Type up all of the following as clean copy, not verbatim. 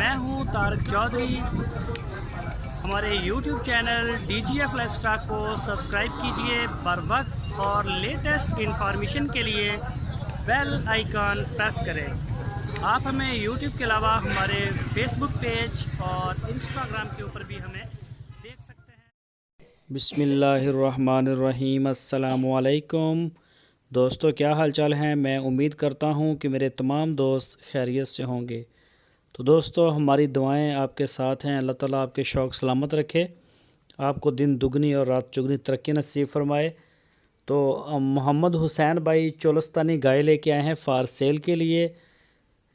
मैं हूं तारक चौधरी। हमारे YouTube चैनल DGF लाइफस्टाइल को सब्सक्राइब कीजिए बर वक्त और लेटेस्ट इंफॉर्मेशन के लिए बेल आइकन प्रेस करें। आप हमें YouTube के अलावा हमारे Facebook पेज और Instagram के ऊपर भी हमें देख सकते हैं। बिस्मिल्लाहिर्रहमानिर्रहीम, अस्सलामुअलैकुम दोस्तों, क्या हाल चाल हैं। मैं उम्मीद करता हूं कि मेरे तमाम दोस्त खैरियत से होंगे। तो दोस्तों, हमारी दुआएं आपके साथ हैं। अल्लाह ताला आपके शौक़ सलामत रखे, आपको दिन दुगनी और रात चुगनी तरक्की नसीब फरमाए। तो मोहम्मद हुसैन भाई चोलस्तानी गाय लेके आए हैं फार सेल के लिए।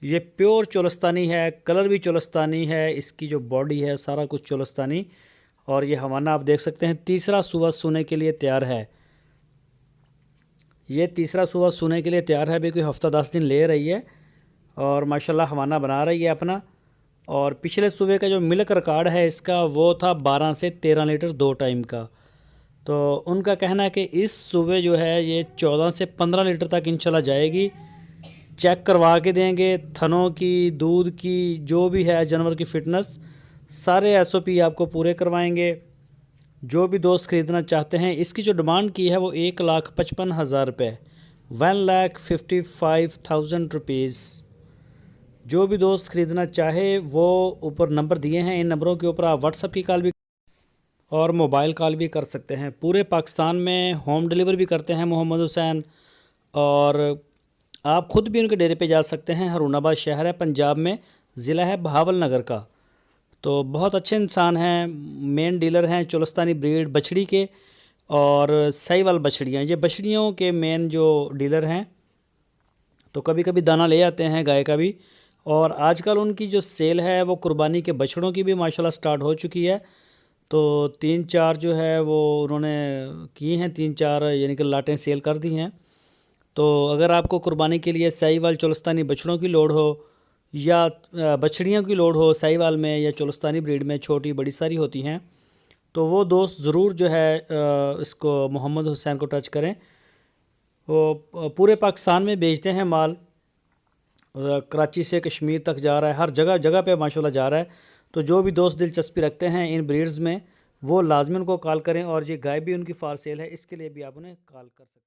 ये प्योर चोलस्तानी है, कलर भी चोलस्तानी है, इसकी जो बॉडी है सारा कुछ चोलस्तानी। और ये हवाना आप देख सकते हैं, तीसरा सूबा सूने के लिए तैयार है। ये तीसरा सूबा सूने के लिए तैयार है। अभी कोई हफ्ता 10 दिन ले रही है और माशाल्लाह हवाना बना रही है अपना। और पिछले सूबे का जो मिल्क रिकॉर्ड है इसका वो था 12 से 13 लीटर 2 टाइम का। तो उनका कहना है कि इस सूबे जो है ये 14 से 15 लीटर तक इंशाल्लाह जाएगी। चेक करवा के देंगे, थनों की, दूध की, जो भी है जानवर की फ़िटनेस, सारे SOP आपको पूरे करवाएंगे। जो भी दोस्त ख़रीदना चाहते हैं, इसकी जो डिमांड की है वो 1,55,000 रुपये, 1,55,000 रुपीज़। जो भी दोस्त ख़रीदना चाहे वो ऊपर नंबर दिए हैं, इन नंबरों के ऊपर आप व्हाट्सएप की कॉल भी और मोबाइल कॉल भी कर सकते हैं। पूरे पाकिस्तान में होम डिलीवर भी करते हैं मोहम्मद हुसैन। और आप ख़ुद भी उनके डेरे पे जा सकते हैं। हरूनाबाद शहर है पंजाब में, ज़िला है बहावल नगर का। तो बहुत अच्छे इंसान हैं, मेन डीलर हैं चोलस्तानी ब्रीड बछड़ी के और साहिवाल बछड़ियाँ, ये बछड़ियों के मेन जो डीलर हैं। तो कभी कभी दाना ले आते हैं गाय का भी। और आजकल उनकी जो सेल है वो कुर्बानी के बछड़ों की भी माशाल्लाह स्टार्ट हो चुकी है। तो 3-4 जो है वो उन्होंने की हैं, 3-4 यानी कि लाटें सेल कर दी हैं। तो अगर आपको कुर्बानी के लिए साहिवाल चोलस्तानी बछड़ों की लोड हो या बछड़ियों की लोड हो, साहिवाल में या चोलस्तानी ब्रीड में छोटी बड़ी सारी होती हैं, तो वो दोस्त ज़रूर जो है इसको मोहम्मद हुसैन को टच करें। वो पूरे पाकिस्तान में बेचते हैं माल, कराची से कश्मीर तक जा रहा है, हर जगह जगह पे माशाल्लाह जा रहा है। तो जो भी दोस्त दिलचस्पी रखते हैं इन ब्रीड्स में, वो लाजमी उनको कॉल करें। और ये गाय भी उनकी फार सेल है, इसके लिए भी आप उन्हें कॉल कर सकते हैं।